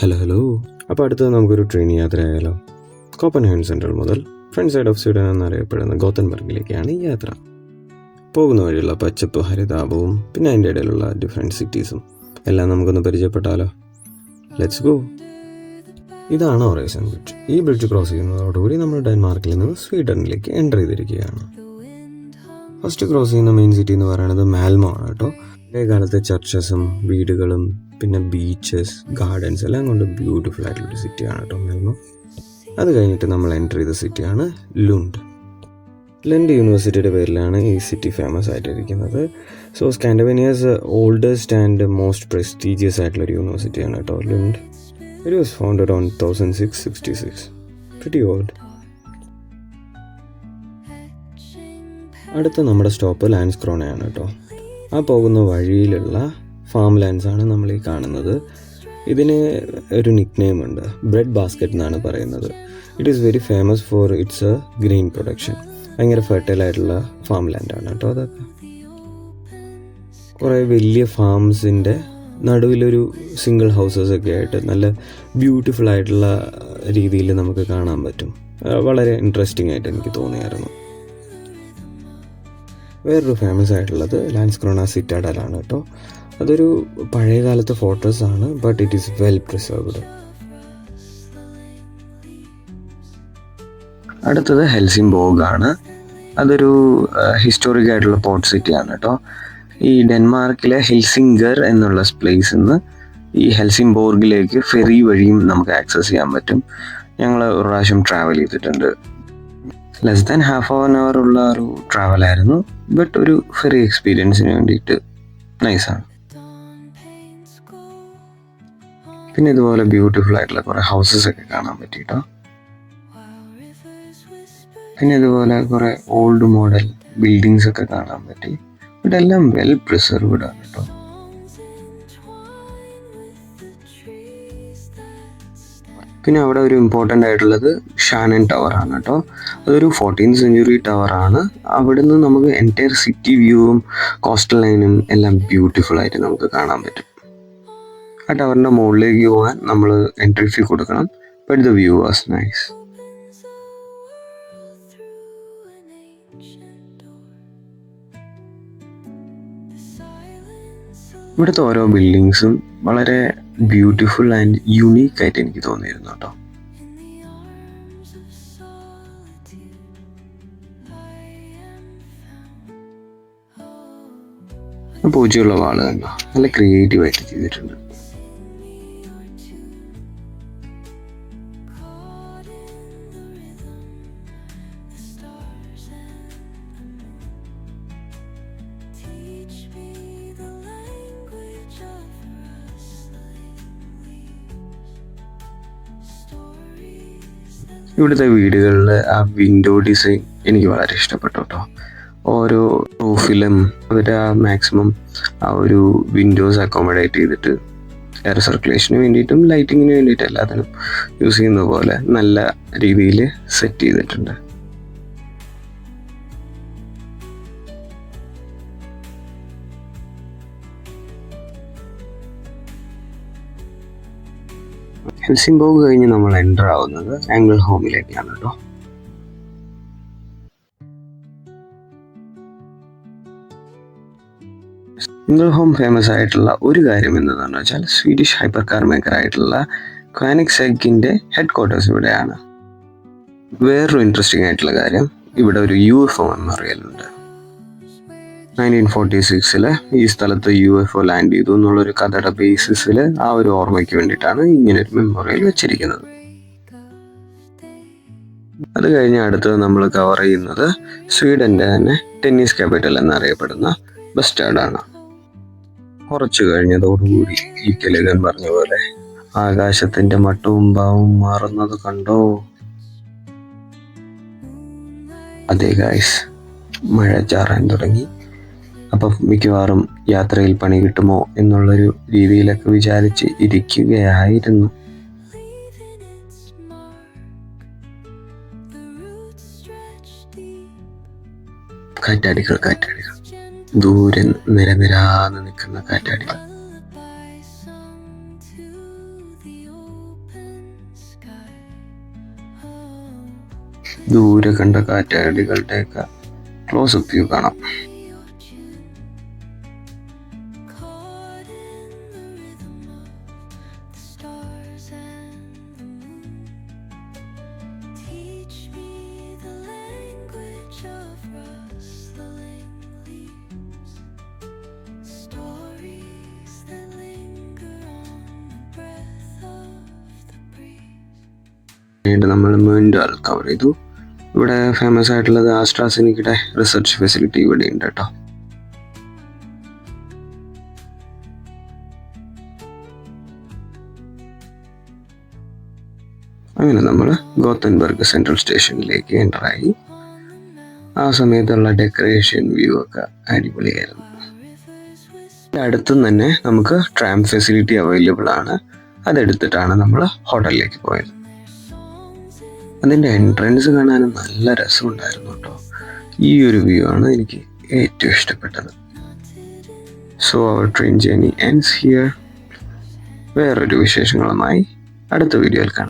Hello. അപ്പോൾ അടുത്തത് നമുക്കൊരു ട്രെയിൻ യാത്രയായാലോ. കോപ്പൻഹേഗൻ സെൻട്രൽ മുതൽ ഫ്രണ്ട് സൈഡ് ഓഫ് സ്വീഡൻ എന്നറിയപ്പെടുന്ന ഗോത്തൻബർഗിലേക്കാണ് ഈ യാത്ര. പോകുന്ന വഴിയുള്ള പച്ചപ്പ് ഹരിതാപവും പിന്നെ അതിൻ്റെ ഇടയിലുള്ള ഡിഫറെൻറ്റ് സിറ്റീസും എല്ലാം നമുക്കൊന്ന് പരിചയപ്പെട്ടാലോ. Let's go. ഇതാണ് ഒറേസൺ ബ്രിഡ്ജ്. ഈ ബ്രിഡ്ജ് ക്രോസ് ചെയ്യുന്നതോടുകൂടി നമ്മൾ ഡെൻമാർക്കിൽ നിന്ന് സ്വീഡനിലേക്ക് എൻ്റർ ചെയ്തിരിക്കുകയാണ്. ഫസ്റ്റ് ക്രോസ് ചെയ്യുന്ന മെയിൻ സിറ്റി എന്ന് പറയുന്നത് മാൽമോ ആണ് കേട്ടോ. പഴയ കാലത്തെ ചർച്ചസും വീടുകളും പിന്നെ ബീച്ചസ്, ഗാർഡൻസ് എല്ലാം കൊണ്ട് ബ്യൂട്ടിഫുൾ ആയിട്ടുള്ളൊരു സിറ്റിയാണ് കേട്ടോ മാൽമോ. അത് കഴിഞ്ഞിട്ട് നമ്മൾ എൻ്റർ ചെയ്ത സിറ്റിയാണ് ലുണ്ട്. ലെൻഡ് യൂണിവേഴ്സിറ്റിയുടെ പേരിലാണ് ഈ സിറ്റി ഫേമസ് ആയിട്ടിരിക്കുന്നത്. So Scandinavia's oldest and most prestigious ആയിട്ടുള്ളൊരു യൂണിവേഴ്സിറ്റിയാണ് കേട്ടോ Lund. It was founded on 1666. Pretty old. അടുത്ത നമ്മുടെ സ്റ്റോപ്പ് ലാൻഡ്സ്ക്രോണയാണ് കേട്ടോ. ആ പോകുന്ന വഴിയിലുള്ള ഫാം ലാൻഡ്സ് ആണ് നമ്മൾ ഈ കാണുന്നത്. ഇതിന് ഒരു നിക്ക് നെയിം ഉണ്ട്, ബ്രെഡ് ബാസ്ക്കറ്റ് എന്നാണ് പറയുന്നത്. It is very famous for it's grain production. ഭയങ്കര ഫെർട്ടൈൽ ആയിട്ടുള്ള ഫാം ലാൻഡാണ് കേട്ടോ അതൊക്കെ. കുറേ വലിയ ഫാംസിൻ്റെ നടുവിലൊരു സിംഗിൾ ഹൗസസ് ഒക്കെ ആയിട്ട് നല്ല ബ്യൂട്ടിഫുൾ ആയിട്ടുള്ള രീതിയിൽ നമുക്ക് കാണാൻ പറ്റും. വളരെ ഇൻട്രസ്റ്റിംഗ് ആയിട്ട് എനിക്ക് തോന്നിയായിരുന്നു. വേറൊരു ഫേമസ് ആയിട്ടുള്ളത് ലാൻഡ്സ്ക്രോണ സിറ്റാഡലാണ് കേട്ടോ. അതൊരു പഴയ കാലത്തെ ഫോർട്രസ് ആണ്, but it is well preserved. അടുത്തത് ഹെൽസിംബോർഗ് ആണ്. അതൊരു ഹിസ്റ്റോറിക് ആയിട്ടുള്ള പോർട്ട് സിറ്റിയാണ് കേട്ടോ. ഈ ഡെൻമാർക്കിലെ ഹെൽസിംഗർ എന്നുള്ള പ്ലേസിൽ നിന്ന് ഈ ഹെൽസിംബോർഗിലേക്ക് ഫെറി വഴിയും നമുക്ക് ആക്സസ് ചെയ്യാൻ പറ്റും. ഞങ്ങൾ ഒരു പ്രാവശ്യം ട്രാവൽ ചെയ്തിട്ടുണ്ട്. Less than half an hour ഉള്ള ഒരു ട്രാവലായിരുന്നു, ബട്ട് ഒരു ഫെറി എക്സ്പീരിയൻസിന് വേണ്ടിയിട്ട് നൈസാണ്. പിന്നെ ഇതുപോലെ ബ്യൂട്ടിഫുൾ ആയിട്ടുള്ള കുറേ ഹൗസസ് ഒക്കെ കാണാൻ പറ്റി കേട്ടോ. പിന്നെ ഇതുപോലെ കുറേ ഓൾഡ് മോഡൽ ബിൽഡിങ്സ് ഒക്കെ കാണാൻ പറ്റി. ഇതെല്ലാം വെൽ പ്രിസർവ്ഡ് ആണ് കേട്ടോ. പിന്നെ അവിടെ ഒരു ഇമ്പോർട്ടൻ്റ് ആയിട്ടുള്ളത് ഷാനൻ ടവർ ആണ് കേട്ടോ. അതൊരു 14th century ടവറാണ്. അവിടുന്ന് നമുക്ക് എൻറ്റയർ സിറ്റി വ്യൂവും കോസ്റ്റൽ ലൈനും എല്ലാം ബ്യൂട്ടിഫുൾ ആയിട്ട് നമുക്ക് കാണാൻ പറ്റും. ആ ടവറിൻ്റെ മുകളിലേക്ക് പോകാൻ നമ്മൾ എൻട്രി ഫീ കൊടുക്കണം. But the view was nice. ഇവിടുത്തെ ഓരോ ബിൽഡിങ്സും വളരെ ബ്യൂട്ടിഫുൾ ആൻഡ് യുണീക്ക് ആയിട്ട് എനിക്ക് തോന്നിയിരുന്നു കേട്ടോ. പൂജയുള്ള വാള് കണ്ടോ, നല്ല ക്രിയേറ്റീവ് ആയിട്ട് ചെയ്തിട്ടുണ്ട്. ഇവിടുത്തെ വീടുകളിൽ ആ വിൻഡോ ഡിസൈൻ എനിക്ക് വളരെ ഇഷ്ടപ്പെട്ടു കേട്ടോ. ഓരോ റൂഫിലും അവർ മാക്സിമം ആ ഒരു വിൻഡോസ് അക്കോമഡേറ്റ് ചെയ്തിട്ട് എയർ സർക്കുലേഷന് വേണ്ടിയിട്ടും ലൈറ്റിങ്ങിന് വേണ്ടിയിട്ടും എല്ലാത്തിനും യൂസ് ചെയ്യുന്ന പോലെ നല്ല രീതിയിൽ സെറ്റ് ചെയ്തിട്ടുണ്ട്. ഹെൽസിംബോർഗ് കഴിഞ്ഞ് നമ്മൾ എൻ്റർ ആവുന്നത് ആംഗിൾഹോമിലേക്കാണ് കേട്ടോ. ആംഗിൾഹോം ഫേമസ് ആയിട്ടുള്ള ഒരു കാര്യം എന്താണെന്ന് വെച്ചാൽ സ്വീഡിഷ് ഹൈപ്പർ കാർ മേക്കർ ആയിട്ടുള്ള ക്വാനിക്സെഗിൻ്റെ ഹെഡ് ക്വാർട്ടേഴ്സ് ഇവിടെയാണ്. വേറൊരു ഇൻട്രസ്റ്റിംഗ് ആയിട്ടുള്ള കാര്യം, ഇവിടെ ഒരു UFO മെമ്മോറിയൽ ഉണ്ട്. 1946 ഈ സ്ഥലത്ത് UFO ലാൻഡ് ചെയ്തു എന്നുള്ളൊരു കഥയുടെ ബേസിസിൽ ആ ഒരു ഓർമ്മയ്ക്ക് വേണ്ടിയിട്ടാണ് ഇങ്ങനൊരു മെമ്മോറിയൽ വെച്ചിരിക്കുന്നത്. അത് കഴിഞ്ഞ് അടുത്തത് നമ്മൾ കവർ ചെയ്യുന്നത് സ്വീഡൻ്റെ തന്നെ ടെന്നീസ് ക്യാപിറ്റൽ എന്നറിയപ്പെടുന്ന ബസ്റ്റാഡാണ്. കുറച്ച് കഴിഞ്ഞതോടുകൂടി ഈ കെലകൻ പറഞ്ഞ പോലെ ആകാശത്തിന്റെ മട്ടവും ഭാവവും മാറുന്നത് കണ്ടോ? അതെ ഗൈസ്, മഴ ചാറാൻ തുടങ്ങി. അപ്പം മിക്കവാറും യാത്രയിൽ പണി കിട്ടുമോ എന്നുള്ളൊരു രീതിയിലൊക്കെ വിചാരിച്ച് ഇരിക്കുകയായിരുന്നു. കാറ്റാടികൾ ദൂരെ നിരനിരാന്ന് നിൽക്കുന്ന കാറ്റാടികൾ. ദൂരെ കണ്ട കാറ്റാടികളുടെയൊക്കെ ക്ലോസപ്പ് വ്യൂ കാണാം. നമ്മൾ വീണ്ടും കവർ ചെയ്തു. ഇവിടെ ഫേമസ് ആയിട്ടുള്ളത് ആസ്ട്രാസെനിക്കയുടെ റിസർച്ച് ഫെസിലിറ്റി ഇവിടെ ഉണ്ട് കേട്ടോ. അങ്ങനെ നമ്മൾ ഗോത്തൻബർഗ് സെൻട്രൽ സ്റ്റേഷനിലേക്ക് എൻ്ററായി. ആ സമയത്തുള്ള ഡെക്കറേഷൻ വ്യൂ ഒക്കെ അടിപൊളിയായിരുന്നു. അടുത്തും തന്നെ നമുക്ക് ട്രാം ഫെസിലിറ്റി അവൈലബിൾ ആണ്. അതെടുത്തിട്ടാണ് നമ്മൾ ഹോട്ടലിലേക്ക് പോയത്. അതിൻ്റെ എൻട്രൻസ് കാണാനും നല്ല രസമുണ്ടായിരുന്നു കേട്ടോ. ഈ ഒരു വ്യൂ ആണ് എനിക്ക് ഏറ്റവും ഇഷ്ടപ്പെട്ടത്. So our train journey ends here. വേറൊരു വിശേഷങ്ങളുമായി അടുത്ത വീഡിയോയിൽ കാണാം.